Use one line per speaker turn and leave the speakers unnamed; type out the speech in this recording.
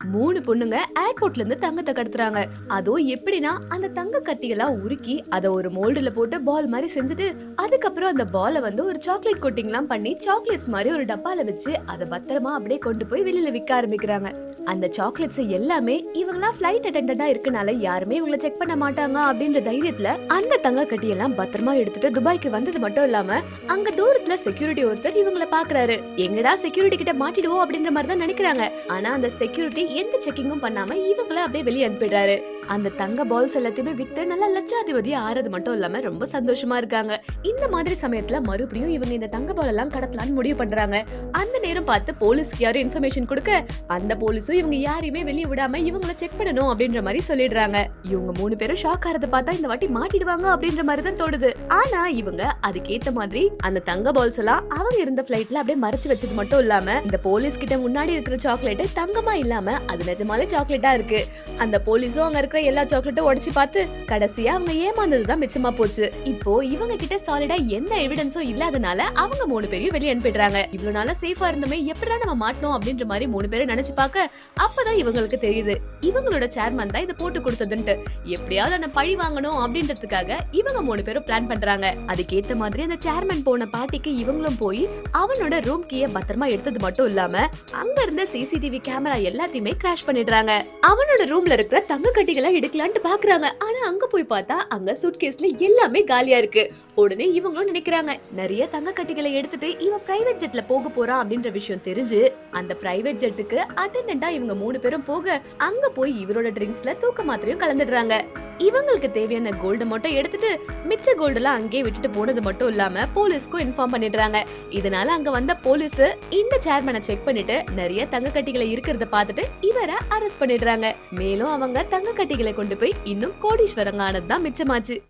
3 பொண்ணுங்க ஏர்போர்ட்ல இருந்து தங்கத்த கடத்துறாங்க. அதுவும் எப்படின்னா, அந்த தங்க கட்டிகளா உருக்கி அத ஒரு மோல்டுல போட்டு பால் மாரி செஞ்சுட்டு, அதுக்கப்புறம் அந்த பால வந்து ஒரு சாக்லேட் கோட்டிங்லாம் பண்ணி சாக்லேட்ஸ் மாரி ஒரு டப்பால வச்சு அத பத்திரமா அப்படியே கொண்டு போய் வெளியில விக்க ஆரம்பிக்கிறாங்க. அந்த சாக்லேட்ஸ் எல்லாமே இவங்கலாம் ஃப்ளைட் அட்டெண்டன்டா இருக்கனால யாருமே இவங்கள செக் பண்ண மாட்டாங்க அப்படின்ற தைரியத்துல அந்த தங்க கட்டியெல்லாம் பத்திரமா எடுத்துட்டு துபாய்க்கு வந்தது மட்டும் இல்லாம, அங்க தூரத்துல செக்யூரிட்டி ஒருத்தர் இவங்கள பாக்குறாரு. எங்கடா செக்யூரிட்டி கிட்ட மாட்டிடுவோம் அப்படின்ற மாதிரி தான் நினைக்கிறாங்க. ஆனா அந்த செக்யூரிட்டி எந்த செக்கிங்கும் பண்ணாம இவங்கள அப்படியே வெளிய அனுப்பிடுறாரு. அந்த தங்க பால்ஸ் எல்லாத்தையுமே வித்து நல்ல லட்சாதிபதி ஆறது மட்டும் இல்லாம ரொம்ப சந்தோஷமா இருக்காங்க. இந்த மாதிரி சமயத்துல மறுபடியும் இவங்க இந்த தங்க பால் எல்லாம் கடத்தலாம்னு முடிவு பண்றாங்க. அந்த நேரம் பார்த்து போலீஸ்க்கு யாரும் இன்ஃபர்மேஷன் கொடுக்க, அந்த போலீஸும் இவங்க யாரையுமே வெளிய விடாம இவங்கள செக் பண்ணணும் அப்படின்ற மாதிரி சொல்லிடுறாங்க. இவங்க 3 பேரும் ஷாக் ஆறத பார்த்தா இந்த வாட்டி மாட்டிடுவாங்க அப்படின்ற மாதிரி தான் தோணுது. ஆனா இவங்க அதுக்கேத்த மாதிரி அந்த தங்க பால்ஸ் எல்லாம் அவங்க இருந்த ஃபிளைட்ல அப்படியே மறைச்சு வச்சது மட்டும் இல்லாம, இந்த போலீஸ் கிட்ட முன்னாடி இருக்கிற சாக்லேட் தங்கமா இல்லாம அது நிஜமாலே சாக்லேட்டா இருக்கு. அந்த போலீஸும் அங்க இருக்கிற எல்லா சாக்லேட்டும் உடைச்சு பார்த்து கடைசியா அவங்க ஏமாந்ததுதான் மிச்சமா போச்சு. இப்போ இவங்க கிட்ட சாலிடா எந்த எவிடன்ஸும் இல்லாதனால அவங்க 3 பேரையும் வெளிய அனுப்பிடுறாங்க. இவ்வளவு நாளா சேஃபா இருந்தமே எப்படா நம்ம மாட்டணும் அப்படின்ற மாதிரி 3 பேரும் நினைச்சு பார்க்க, அப்பதான் இவங்களுக்கு தெரியுது இவங்களோட சேர்மன் தான் இதை போட்டு கொடுத்ததுன்ட்டு. எப்படியாவது அந்த பழி வாங்கணும் அப்படின்றதுக்காக இவங்க 3 பேரும் பிளான் பண்றாங்க. அதுக்கேத்த மாதிரி அந்த சேர்மன் போன பார்ட்டிக்கு இவங்களும் போய் அவனோட ரூம் கீயை பத்திரமா எடுத்தது மட்டும் இல்லாம அங்க இருந்த சிசிடிவி கேமரா எல்லாத்தையுமே கிராஷ் பண்ணிடுறாங்க. அவனோட ரூம்ல இருக்கிற தங்க கட்டிகளை எடுக்கலாம்னு பாக்குறாங்க. ஆனா அங்க போய் பார்த்தா அங்க சூட்கேஸ்ல எல்லாமே காலியா இருக்கு. உடனே இவங்களும் நினைக்கிறாங்க, நிறைய தங்க கட்டிகளை எடுத்துட்டு இவன் பிரைவேட் ஜெட்ல போக போறான் அப்படின்ற விஷயம் தெரிஞ்சு அந்த பிரைவேட் ஜெட்டுக்கு அட்டெண்டன்டா இவங்க 3 பேரும் போக, அங்க போய் இவரோட ட்ரிங்க்ஸ்ல தூக்க மாத்திரையும் கலந்துடுறாங்க. இவங்களுக்கு தேவையான கோல்டு மட்டும் எடுத்துட்டு மிச்ச கோல்டு எல்லாம் அங்கேயே விட்டுட்டு போனது மட்டும் இல்லாம போலீஸ்க்கும் இன்ஃபார்ம் பண்ணிடுறாங்க. இதனால அங்க வந்த போலீஸ் இந்த சேர்மனை செக் பண்ணிட்டு நிறைய தங்க கட்டிகளை இருக்கிறத பார்த்துட்டு இவரை அரெஸ்ட் பண்ணிடுறாங்க. மேலும் அவங்க தங்க கட்டிகளை கொண்டு போய் இன்னும் கோடீஸ்வரங்க ஆனதுதான் மிச்சமாச்சு.